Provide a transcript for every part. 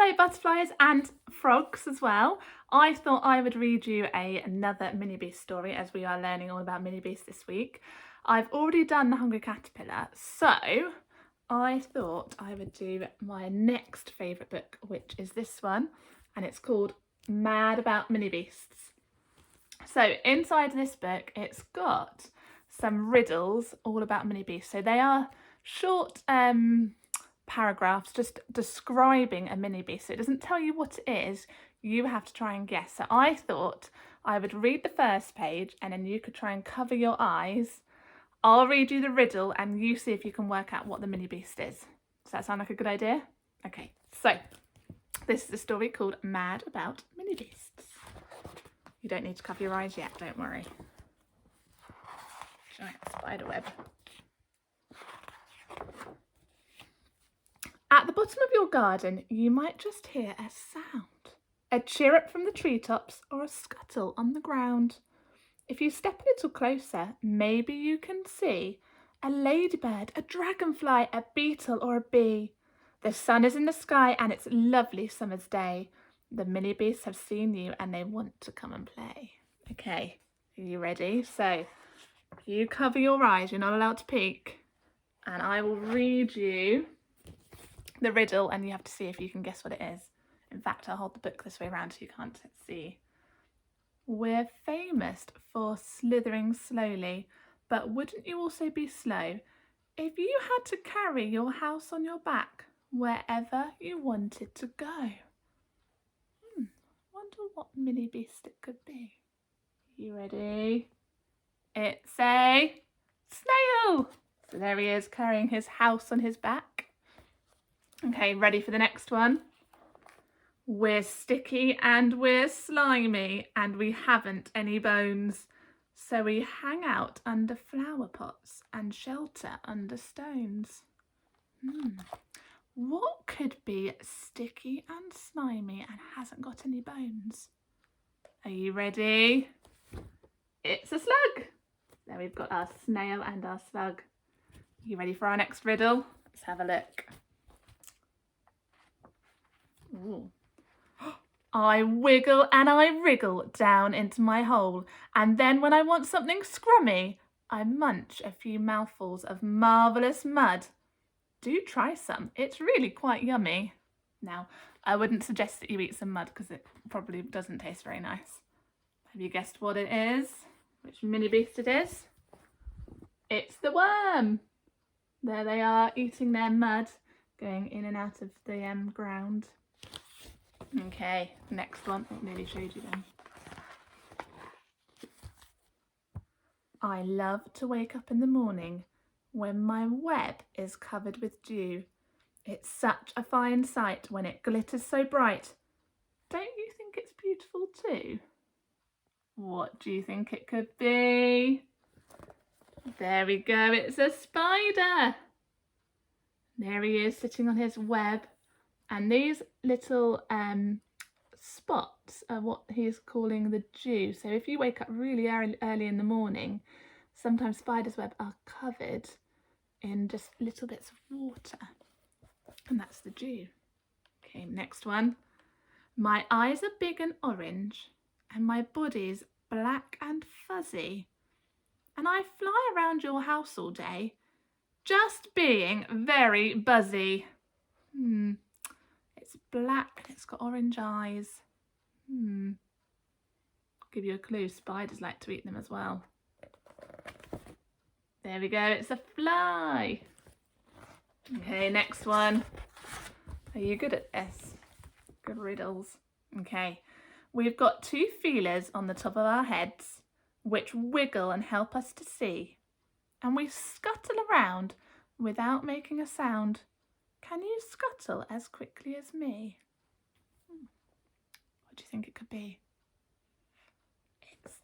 Hello butterflies and frogs as well. I thought I would read you another Minibeast story as we are learning all about Minibeasts this week. I've already done The Hungry Caterpillar, so I thought I would do my next favourite book, which is this one, and it's called Mad About Minibeasts. So inside this book it's got some riddles all about Minibeasts. So they are short paragraphs just describing a Minibeast. So it doesn't tell you what it is, you have to try and guess. So I thought I would read the first page and then you could try and cover your eyes. I'll read you the riddle and you see if you can work out what the Minibeast is. Does that sound like a good idea? Okay, so this is a story called Mad About Minibeasts. You don't need to cover your eyes yet, don't worry. Giant spider web. At the bottom of your garden, you might just hear a sound. A chirrup from the treetops or a scuttle on the ground. If you step a little closer, maybe you can see a ladybird, a dragonfly, a beetle or a bee. The sun is in the sky and it's a lovely summer's day. The Minibeasts have seen you and they want to come and play. Okay, are you ready? So you cover your eyes, you're not allowed to peek, and I will read you the riddle and you have to see if you can guess what it is. In fact, I'll hold the book this way around so you can't see. We're famous for slithering slowly, but wouldn't you also be slow if you had to carry your house on your back wherever you wanted to go? Wonder what Minibeast it could be. You ready? It's a snail. So there he is carrying his house on his back. Okay, ready for the next one? We're sticky and we're slimy and we haven't any bones. So we hang out under flower pots and shelter under stones. What could be sticky and slimy and hasn't got any bones? Are you ready? It's a slug. There we've got our snail and our slug. Are you ready for our next riddle? Let's have a look. Ooh. I wiggle and I wriggle down into my hole, and then when I want something scrummy, I munch a few mouthfuls of marvellous mud. Do try some, it's really quite yummy. Now, I wouldn't suggest that you eat some mud because it probably doesn't taste very nice. Have you guessed what it is? Which Minibeast it is? It's the worm. There they are, eating their mud, going in and out of the ground. Okay, next one. I nearly showed you them. I love to wake up in the morning when my web is covered with dew. It's such a fine sight when it glitters so bright. Don't you think it's beautiful too? What do you think it could be? There we go, it's a spider. There he is sitting on his web. And these little spots are what he's calling the dew. So if you wake up really early in the morning, sometimes spiders' web are covered in just little bits of water. And that's the dew. Okay, next one. My eyes are big and orange, and my body's black and fuzzy. And I fly around your house all day, just being very buzzy. It's black and it's got orange eyes. I'll give you a clue, spiders like to eat them as well. There we go, it's a fly. Okay, next one. Are you good at this? Good riddles. Okay, we've got two feelers on the top of our heads which wiggle and help us to see. And we scuttle around without making a sound. Can you scuttle as quickly as me? What do you think it could be? It's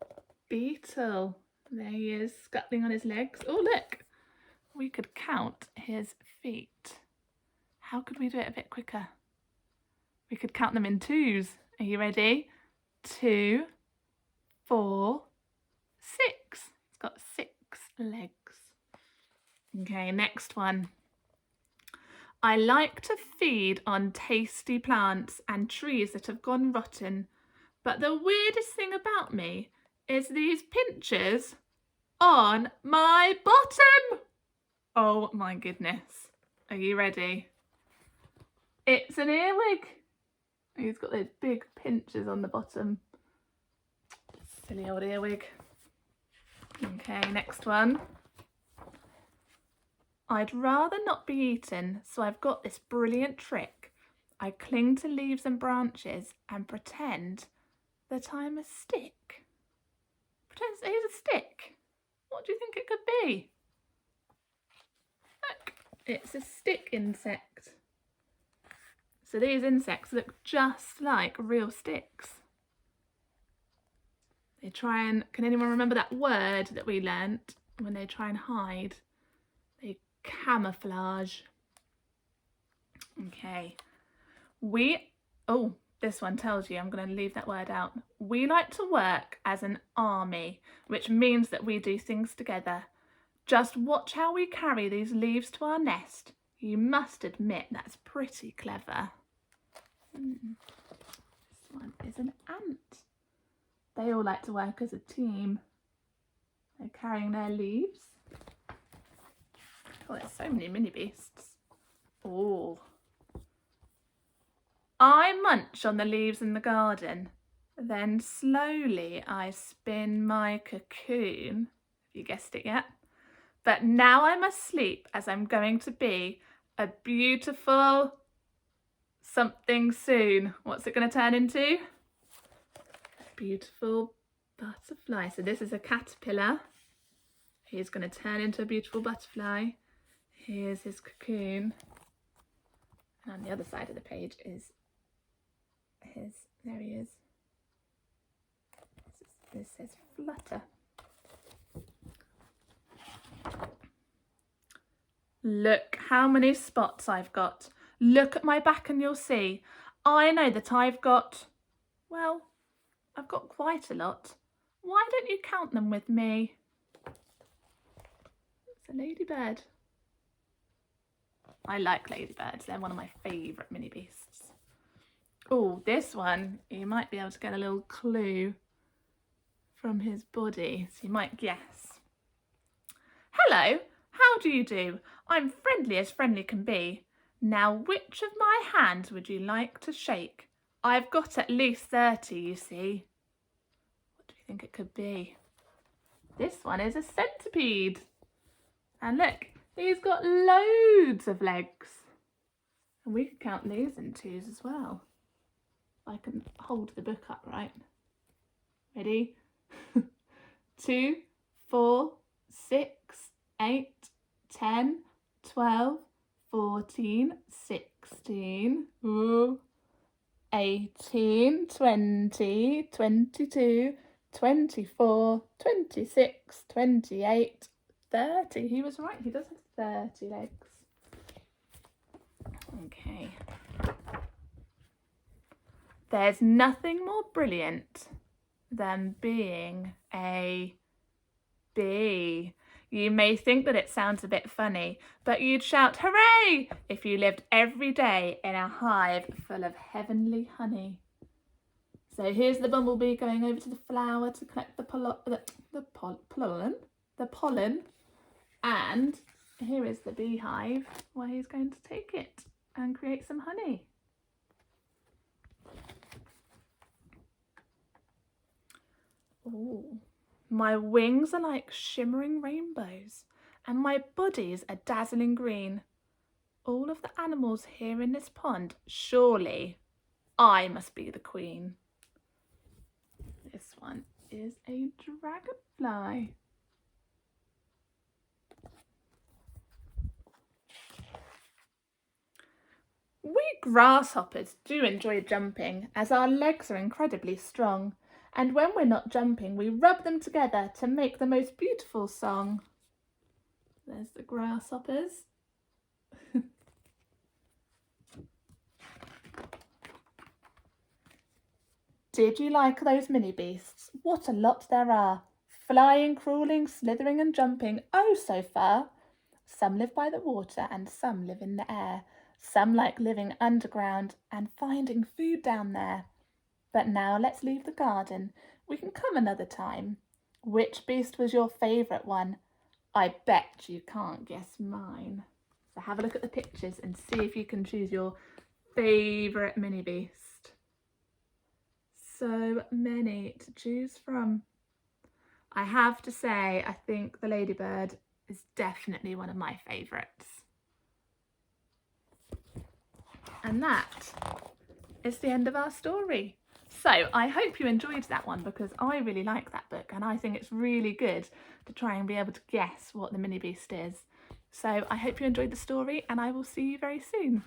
a beetle. There he is, scuttling on his legs. Oh, look! We could count his feet. How could we do it a bit quicker? We could count them in twos. Are you ready? 2, 4, 6. It's got 6 legs. Okay, next one. I like to feed on tasty plants and trees that have gone rotten, but the weirdest thing about me is these pinchers on my bottom. Oh my goodness. Are you ready? It's an earwig. He's got those big pinchers on the bottom. Silly old earwig. Okay, next one. I'd rather not be eaten, so I've got this brilliant trick. I cling to leaves and branches and pretend that I'm a stick. Pretend he's a stick. What do you think it could be? Look, it's a stick insect. So these insects look just like real sticks. They try and, can anyone remember that word that we learnt when they try and hide? They camouflage. Okay. This one tells you, I'm going to leave that word out. We like to work as an army, which means that we do things together. Just watch how we carry these leaves to our nest. You must admit that's pretty clever. This one is an ant. They all like to work as a team. They're carrying their leaves. Oh, there's so many mini beasts. Oh. I munch on the leaves in the garden. Then slowly I spin my cocoon. Have you guessed it yet? But now I must sleep, as I'm going to be a beautiful something soon. What's it going to turn into? A beautiful butterfly. So this is a caterpillar. He's going to turn into a beautiful butterfly. Here's his cocoon. And on the other side of the page is there he is. This says flutter. Look how many spots I've got. Look at my back and you'll see. I know that I've got quite a lot. Why don't you count them with me? It's a ladybird. I like ladybirds. They're one of my favourite mini beasts. Oh, this one, you might be able to get a little clue from his body, so you might guess. Hello, how do you do? I'm friendly as friendly can be. Now, which of my hands would you like to shake? I've got at least 30, you see. What do you think it could be? This one is a centipede. And look, he's got loads of legs. And we could count these in twos as well. I can hold the book up, right? Ready? 2, 4, 6, 8, 10, 12, 14, 16, 18, 20, 22, 24, 26, 28, 30. He was right, he does have 30 legs. Okay. There's nothing more brilliant than being a bee. You may think that it sounds a bit funny, but you'd shout hooray if you lived every day in a hive full of heavenly honey. So here's the bumblebee going over to the flower to collect the pollen, and here is the beehive where he's going to take it and create some honey. Oh, my wings are like shimmering rainbows and my body's a dazzling green. All of the animals here in this pond, surely I must be the queen. This one is a dragonfly. We grasshoppers do enjoy jumping as our legs are incredibly strong. And when we're not jumping, we rub them together to make the most beautiful song. There's the grasshoppers. Did you like those mini beasts? What a lot there are. Flying, crawling, slithering and jumping, oh so far. Some live by the water and some live in the air. Some like living underground and finding food down there. But now let's leave the garden. We can come another time. Which beast was your favourite one? I bet you can't guess mine. So have a look at the pictures and see if you can choose your favourite mini beast. So many to choose from. I have to say, I think the ladybird is definitely one of my favourites. And that is the end of our story. So I hope you enjoyed that one, because I really like that book and I think it's really good to try and be able to guess what the mini beast is. So I hope you enjoyed the story and I will see you very soon.